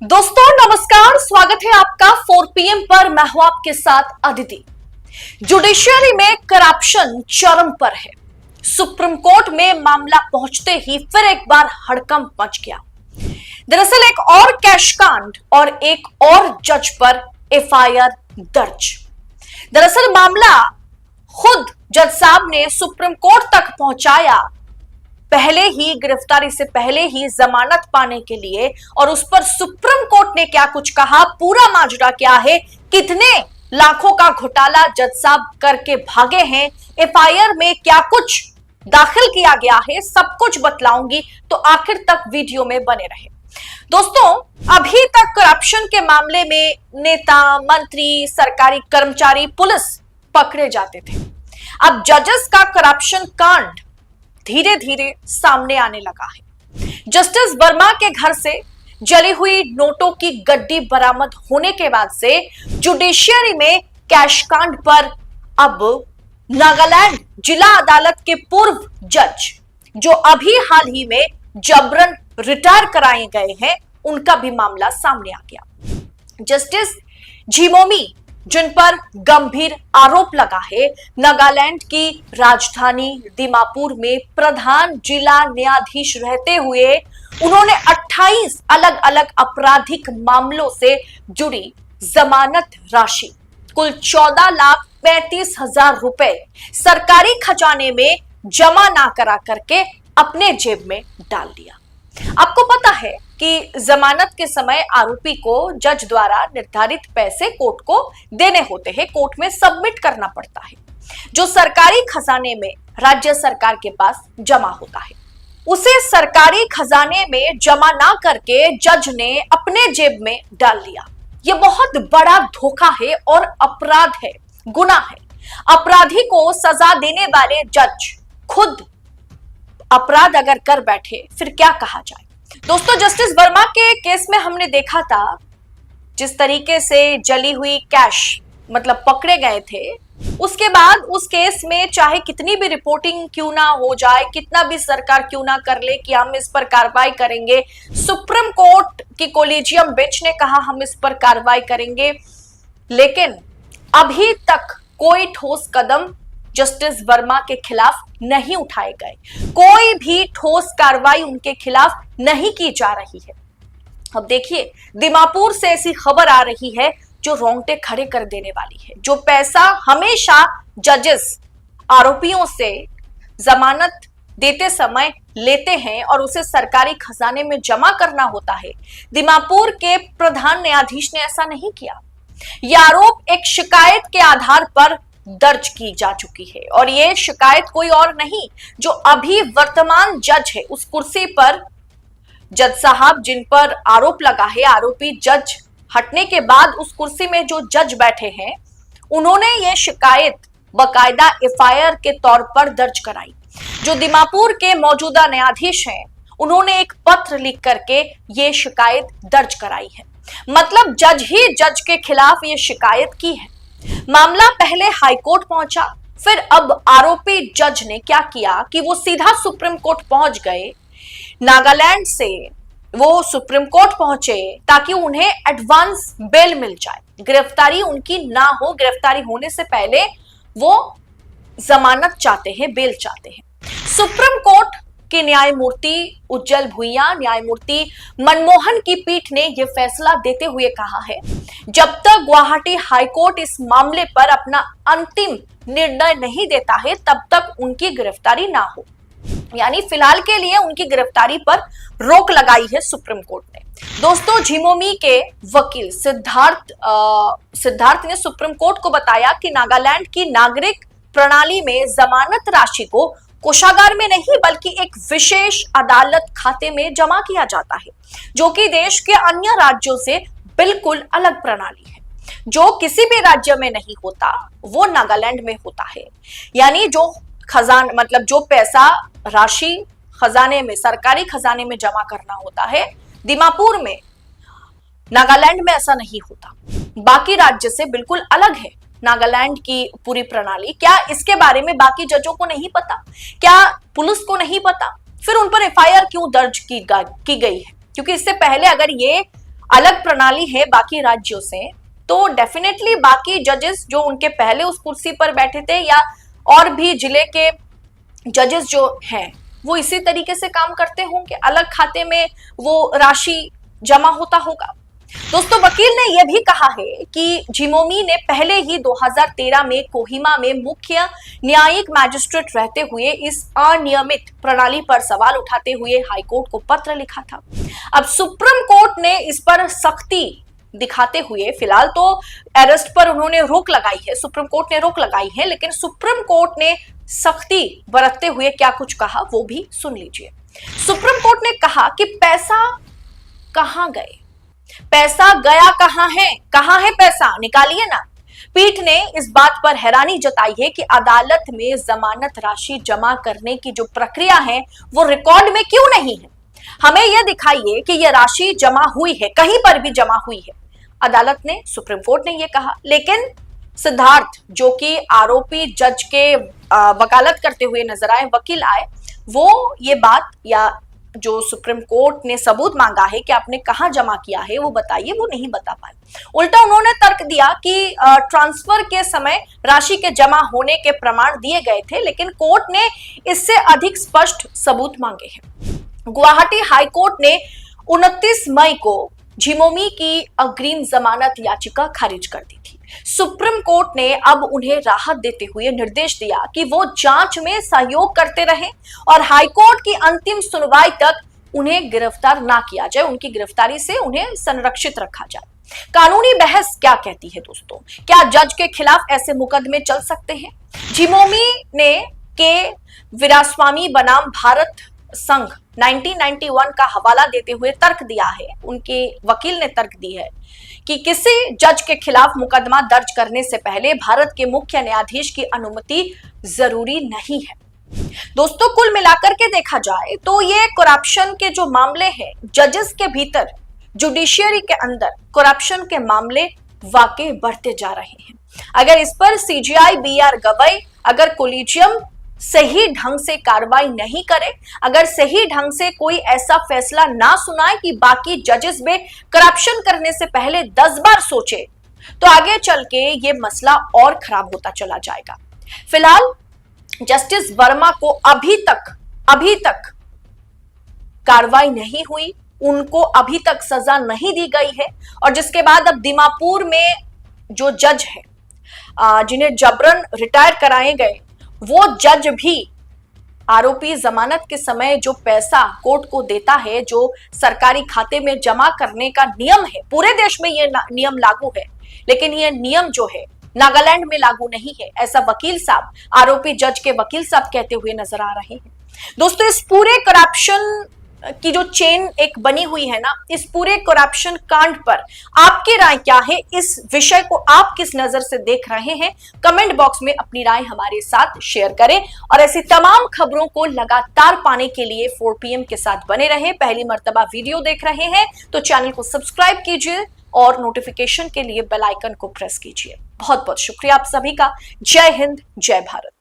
दोस्तों नमस्कार, स्वागत है आपका 4 PM पर। मैं हूं आपके साथ अदिति। जुडिशियरी में करप्शन चरम पर है। सुप्रीम कोर्ट में मामला पहुंचते ही फिर एक बार हड़कंप मच गया। दरअसल एक और कैश कांड और एक और जज पर FIR दर्ज। दरअसल मामला खुद जज साहब ने सुप्रीम कोर्ट तक पहुंचाया, पहले ही गिरफ्तारी से पहले ही जमानत पाने के लिए। और उस पर सुप्रीम कोर्ट ने क्या कुछ कहा, पूरा माजरा क्या है, कितने लाखों का घोटाला जज साहब करके भागे हैं, FIR में क्या कुछ दाखिल किया गया है, सब कुछ बतलाऊंगी, तो आखिर तक वीडियो में बने रहे। दोस्तों, अभी तक करप्शन के मामले में नेता, मंत्री, सरकारी कर्मचारी, पुलिस पकड़े जाते थे। अब जजेस का करप्शन कांड धीरे धीरे सामने आने लगा है। जस्टिस वर्मा के घर से जली हुई नोटों की गड्डी बरामद होने के बाद से जुडिशियरी में कैश कांड पर अब नागालैंड जिला अदालत के पूर्व जज, जो अभी हाल ही में जबरन रिटायर कराए गए हैं, उनका भी मामला सामने आ गया। जस्टिस झिमोमी, जिन पर गंभीर आरोप लगा है, नागालैंड की राजधानी दीमापुर में प्रधान जिला न्यायाधीश रहते हुए उन्होंने 28 अलग अलग आपराधिक मामलों से जुड़ी जमानत राशि कुल 14,35,000 रुपए सरकारी खजाने में जमा ना करा करके अपने जेब में डाल दिया। आपको पता है कि जमानत के समय आरोपी को जज द्वारा निर्धारित पैसे कोर्ट को देने होते हैं, कोर्ट में सबमिट करना पड़ता है, जो सरकारी खजाने में राज्य सरकार के पास जमा होता है। उसे सरकारी खजाने में जमा ना करके जज ने अपने जेब में डाल लिया। यह बहुत बड़ा धोखा है और अपराध है, गुनाह है। अपराधी को सजा देने वाले जज खुद अपराध अगर कर बैठे, फिर क्या कहा जाए। दोस्तों, जस्टिस वर्मा के केस में हमने देखा था जिस तरीके से जली हुई कैश मतलब पकड़े गए थे, उसके बाद उस केस में चाहे कितनी भी रिपोर्टिंग क्यों ना हो जाए, कितना भी सरकार क्यों ना कर ले कि हम इस पर कार्रवाई करेंगे, सुप्रीम कोर्ट की कोलिजियम बेंच ने कहा हम इस पर कार्रवाई करेंगे, लेकिन अभी तक कोई ठोस कदम जस्टिस वर्मा के खिलाफ नहीं उठाए गए, कोई भी ठोस कार्रवाई उनके खिलाफ नहीं की जा रही है। अब देखिए, दीमापुर से ऐसी खबर आ रही है जो रोंगटे खड़े कर देने वाली है। जो पैसा हमेशा जजेस आरोपियों से जमानत देते समय लेते हैं और उसे सरकारी खजाने में जमा करना होता है, दीमापुर के प्रधान न्यायाधीश ने ऐसा नहीं किया। यह आरोप एक शिकायत के आधार पर दर्ज की जा चुकी है और यह शिकायत कोई और नहीं, जो अभी वर्तमान जज है उस कुर्सी पर, जज साहब जिन पर आरोप लगा है, आरोपी जज हटने के बाद उस कुर्सी में जो जज बैठे हैं, उन्होंने यह शिकायत बकायदा FIR के तौर पर दर्ज कराई। जो दीमापुर के मौजूदा न्यायाधीश हैं, उन्होंने एक पत्र लिख करके यह शिकायत दर्ज कराई है। मतलब जज ही जज के खिलाफ यह शिकायत की है। मामला पहले हाईकोर्ट पहुंचा, फिर अब आरोपी जज ने क्या किया कि वो सीधा सुप्रीम कोर्ट पहुंच गए। नागालैंड से वो सुप्रीम कोर्ट पहुंचे ताकि उन्हें एडवांस बेल मिल जाए, गिरफ्तारी उनकी ना हो। गिरफ्तारी होने से पहले वो जमानत चाहते हैं, बेल चाहते हैं। सुप्रीम कोर्ट के न्यायमूर्ति उज्जवल भुइयां, न्यायमूर्ति मनमोहन की पीठ ने यह फैसला देते हुए कहा है, जब तक गुवाहाटी हाईकोर्ट इस मामले पर अपना अंतिम निर्णय नहीं देता है, तब तक उनकी गिरफ्तारी ना हो। यानी फिलहाल के लिए उनकी गिरफ्तारी पर रोक लगाई है सुप्रीम कोर्ट ने। दोस्तों, झिमोमी के वकील सिद्धार्थ ने सुप्रीम कोर्ट को बताया कि नागालैंड की नागरिक प्रणाली में जमानत राशि को कोषागार में नहीं बल्कि एक विशेष अदालत खाते में जमा किया जाता है, जो कि देश के अन्य राज्यों से बिल्कुल अलग प्रणाली है। जो किसी भी राज्य में नहीं होता वो नागालैंड में होता है। यानी जो खजान मतलब जो पैसा राशि खजाने में, सरकारी खजाने में जमा करना होता है, दीमापुर में, नागालैंड में ऐसा नहीं होता। बाकी राज्य से बिल्कुल अलग है नागालैंड की पूरी प्रणाली। क्या इसके बारे में बाकी जजों को नहीं पता? क्या पुलिस को नहीं पता? फिर उन पर FIR क्यों दर्ज की गई है? क्योंकि इससे पहले अगर ये अलग प्रणाली है बाकी राज्यों से, तो डेफिनेटली बाकी जजेस जो उनके पहले उस कुर्सी पर बैठे थे या और भी जिले के जजेस जो हैं वो इसी तरीके से काम करते होंगे, अलग खाते में वो राशि जमा होता होगा। दोस्तों, वकील ने यह भी कहा है कि झिमोमी ने पहले ही 2013 में कोहिमा में मुख्य न्यायिक मैजिस्ट्रेट रहते हुए इस अनियमित प्रणाली पर सवाल उठाते हुए हाईकोर्ट को पत्र लिखा था। अब सुप्रीम कोर्ट ने इस पर सख्ती दिखाते हुए, फिलहाल तो अरेस्ट पर उन्होंने रोक लगाई है, सुप्रीम कोर्ट ने रोक लगाई है, लेकिन सुप्रीम कोर्ट ने सख्ती बरतते हुए क्या कुछ कहा वो भी सुन लीजिए। सुप्रीम कोर्ट ने कहा कि पैसा कहां गए, पैसा गया कहां है पैसा, निकालिए ना। पीठ ने इस बात पर हैरानी जताई है कि अदालत में जमानत राशि जमा करने की जो प्रक्रिया है वो रिकॉर्ड में क्यों नहीं है। हमें यह दिखाइए कि यह राशि जमा हुई है, कहीं पर भी जमा हुई है। अदालत ने, सुप्रीम कोर्ट ने यह कहा, लेकिन सिद्धार्थ जो कि आरोपी जज के वकालत करते हुए नजर आए, वकील आए, वो ये बात या जो सुप्रीम कोर्ट ने सबूत मांगा है कि आपने कहां जमा किया है वो बताइए, वो नहीं बता पाए। उल्टा उन्होंने तर्क दिया कि ट्रांसफर के समय राशि के जमा होने के प्रमाण दिए गए थे, लेकिन कोर्ट ने इससे अधिक स्पष्ट सबूत मांगे हैं। गुवाहाटी हाईकोर्ट ने 29 मई को झिमोमी की अग्रिम जमानत याचिका खारिज कर दी थी। सुप्रीम कोर्ट ने अब उन्हें राहत देते हुए निर्देश दिया कि वो जांच में सहयोग करते रहें और हाईकोर्ट की अंतिम सुनवाई तक उन्हें गिरफ्तार ना किया जाए, उनकी गिरफ्तारी से उन्हें संरक्षित रखा जाए। कानूनी बहस क्या कहती है दोस्तों, क्या जज के खिलाफ ऐसे मुकदमे चल सकते हैं? झिमोमी ने के वीरास्वामी बनाम भारत संघ 1991 का हवाला देते हुए तर्क दिया है, उनके वकील ने तर्क दी है कि किसी जज के खिलाफ मुकदमा दर्ज करने से पहले भारत के मुख्य न्यायाधीश की अनुमति जरूरी नहीं है। दोस्तों, कुल मिलाकर के देखा जाए तो ये करप्शन के जो मामले हैं, जजेस के भीतर, जुडिशियरी के अंदर करप्शन के मामले वाकई बढ़ते जा रहे हैं। अगर इस पर सीजीआई बीआर गवई अगर कोलिजियम सही ढंग से कार्रवाई नहीं करे, अगर सही ढंग से कोई ऐसा फैसला ना सुनाए कि बाकी जजेस में करप्शन करने से पहले 10 बार सोचे, तो आगे चल के ये मसला और खराब होता चला जाएगा। फिलहाल जस्टिस वर्मा को अभी तक कार्रवाई नहीं हुई, उनको अभी तक सजा नहीं दी गई है, और जिसके बाद अब दीमापुर में जो जज है जिन्हें जबरन रिटायर कराए गए, वो जज भी आरोपी जमानत के समय जो पैसा कोर्ट को देता है, जो सरकारी खाते में जमा करने का नियम है, पूरे देश में ये नियम लागू है, लेकिन ये नियम जो है नागालैंड में लागू नहीं है, ऐसा वकील साहब, आरोपी जज के वकील साहब कहते हुए नजर आ रहे हैं। दोस्तों, इस पूरे करप्शन की जो चेन एक बनी हुई है ना, इस पूरे करप्शन कांड पर आपकी राय क्या है? इस विषय को आप किस नजर से देख रहे हैं? कमेंट बॉक्स में अपनी राय हमारे साथ शेयर करें और ऐसी तमाम खबरों को लगातार पाने के लिए 4 PM के साथ बने रहें। पहली मर्तबा वीडियो देख रहे हैं तो चैनल को सब्सक्राइब कीजिए और नोटिफिकेशन के लिए बेल आइकन को प्रेस कीजिए। बहुत बहुत शुक्रिया आप सभी का। जय हिंद, जय भारत।